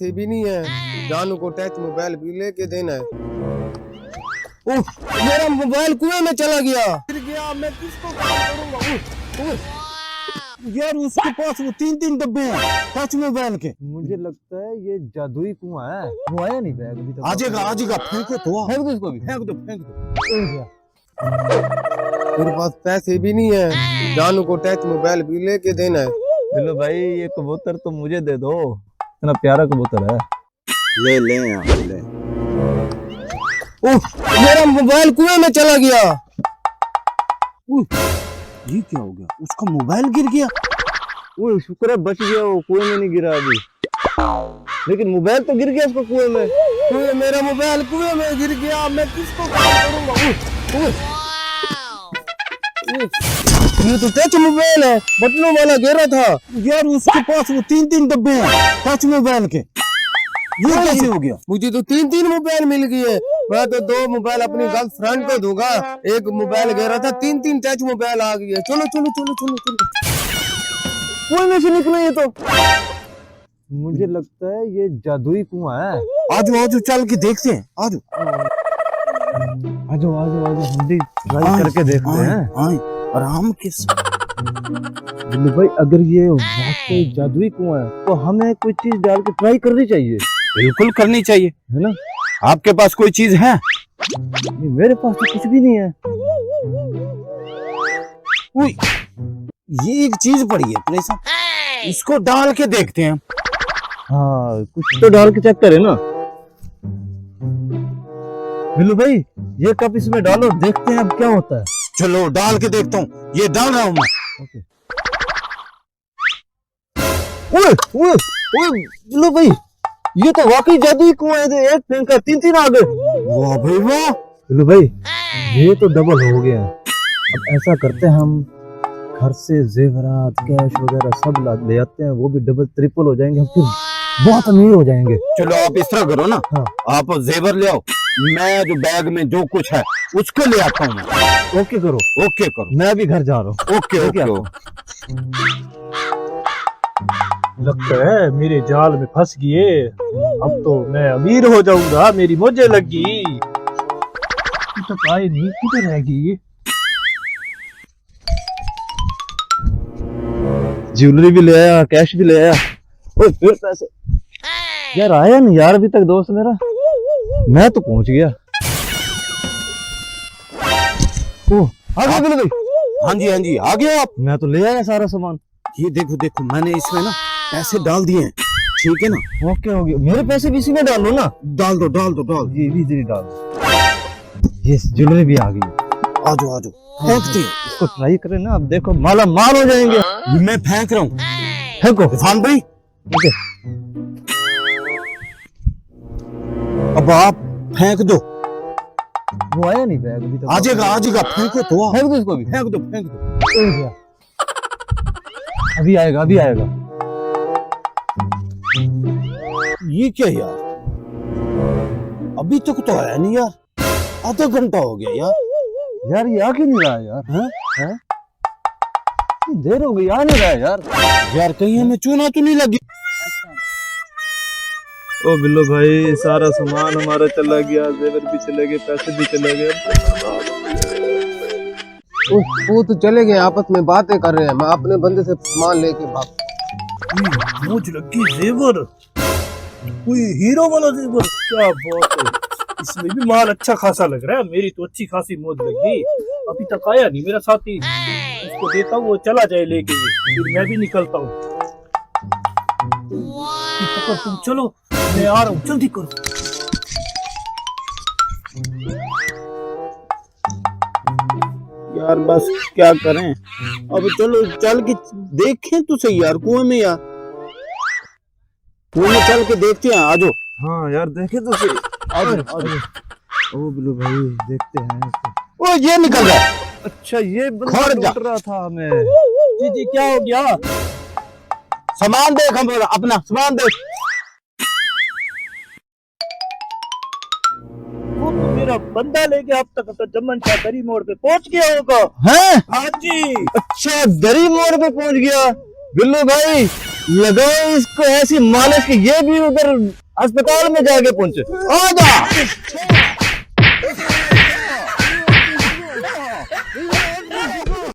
पैसे भी नहीं है, जानू को टच मोबाइल भी लेके देना है। उफ, मेरा मोबाइल कुएं में चला गया, गिर गया। मैं किसको कॉल करूंगा? यार उसके पास वो 3 डब्बे हैं टच मोबाइल के। मुझे लगता है ये जादुई कुआं है। वो आया नहीं बैग अभी तक। आ जाएगा फेंको तो, फेंक दो इसको भी। फेंक दो। मेरे पास पैसे भी नहीं है, जानू को टच मोबाइल भी लेके देना है। चलो भाई ये कबूतर तो मुझे दे दो, इतना प्यारा कबूतर है। ले ले। उफ, मेरा मोबाइल कुएं में चला गया। ये क्या हो गया? उसका मोबाइल गिर गया। वो शुक्र है बच गया, वो कुएं में नहीं गिरा अभी, लेकिन मोबाइल तो गिर गया उसका कुएं में। मेरा मोबाइल कुएं में गिर गया, मैं किसको कॉल करूंगा? ये तो टच मोबाइल है, बटनों वाला गिरा था। यार उसके पास वो 3 डब्बे हैं टच मोबाइल के। ये कैसे हो गया? मुझे तो 3 मोबाइल मिल गए। मैं तो 2 मोबाइल अपनी गर्लफ्रेंड को दूंगा, एक मोबाइल गिरा था, 3 टच मोबाइल आ गए। चलो चलो चलो चलो चलो। कुएं में से निकले ये तो। मुझे लगता है ये जादुई कुआं है। आजो चल के देखते हैं। आजो हम भी ट्राई करके देखते हैं। आराम के बिल्लू भाई अगर ये वाकई जादुई कुआं है तो हमें कोई चीज डाल के ट्राई करनी चाहिए। बिल्कुल करनी चाहिए, है ना? आपके पास कोई चीज है? नहीं, मेरे पास तो कुछ भी नहीं है। ये एक चीज पड़ी है प्रेसा, इसको डाल के देखते हैं। हाँ कुछ तो डाल के चेक करे ना। बिल्लू भाई ये कप इसमें डालो, देखते हैं अब क्या होता है। चलो डाल के देखता हूँ। ये डाल रहा हूँ मैं। ओके। ओए बिल्लू भाई ये तो वाकई जादुई कुआं है। एक फेंका 3 आ गए। वाह भाई वाह। बिल्लू भाई ये तो डबल हो गया। अब ऐसा करते हैं, हम घर से जेवरात कैश वगैरह सब ले आते हैं, वो भी डबल ट्रिपल हो जाएंगे, हम फिर बहुत अमीर हो जाएंगे। चलो आप इस तरह करो ना, हाँ। आप जेवर ले आओ, मैं जो बैग में जो कुछ है उसको ले आता हूँ। ओके करो। ओके करो। मैं भी घर जा रहा हूँ। Okay okay. लगता है मेरे जाल में फंस गए। अब तो मैं अमीर हो जाऊंगा, मेरी मौजें लगी। तो आए नहीं, किधर रह गई? ज्वेलरी भी ले आया, कैश भी ले आया। ओए फिर पैसे यार आया नहीं यार अभी तक दोस्त मेरा। मैं तो पहुंच गया। ओह आ गए बिल्लू भाई। हाँ जी आ गए आप। मैं तो ले आया सारा सामान। ये देखो मैंने इसमें ना पैसे डाल दिए हैं, ठीक है ना? ओके हो गया। मेरे पैसे भी इसी में डाल लो ना। डाल दो। ये भी इधर ही डाल दो। ये ज्वेलरी भी आ गई। आजो फेंकते हैं। इसको ट्राई करें ना, अब देखो माला माल हो जाएंगे। ये मैं फेंक रहा हूँ। फेंको इरफान भाई। ओके। अब आप फेंक दो। वो आया नहीं बैग अभी तक। आ जाएगा फेंको तो। फेंक दो इसको भी। फेंक दो। हो गया। अभी आएगा। ये क्या यार, अभी तक तो आया नहीं यार, आधा घंटा हो गया यार ये आ क्यों नहीं रहा यार? हैं? देर हो गई, आ नहीं रहा यार कहीं हमें चूना तो नहीं लगी? ओ बिल्लू भाई सारा सामान हमारा चला गया, जेवर भी चले गए, पैसे भी चले गए। वो तो चले गए, आपस में बातें कर रहे हैं। मैं अपने बंदे से सामान लेके भाग। मौज लगी जेवर, कोई हीरो वाला जेवर। क्या बात है, इसमें भी माल अच्छा खासा लग रहा है। मेरी तो अच्छी खासी मौज लग गई। अभी तक आया नहीं मेरा साथी, उसको देता हूँ, वो चला जाए लेके, फिर मैं भी निकलता हूँ। तुम चलो, मैं आ रहा हूँ, जल्दी करो। यार बस क्या करें, अब चलो चल के देखें तो सही यार, कुएं में चल के देखते हैं। आजो। हाँ यार देखे तो सही। आजो। ओ बिल्लू भाई देखते हैं। ओ ये निकल रहा है। अच्छा ये बंदा खड़ जा। लूट रहा था हमें। जी क्या हो गया? सामान देख, हम अपना सामान देख। वो तो मेरा बंदा लेके अब तक तो जमन शाह दरी मोड़ पे पहुंच गया होगा। हैं? हाँ जी। अच्छा दरी मोड़ पे पहुंच गया। बिल्लू भाई लगाओ इसको ऐसी मालिश कि ये भी उधर अस्पताल में जाके पहुंचे। आ जा।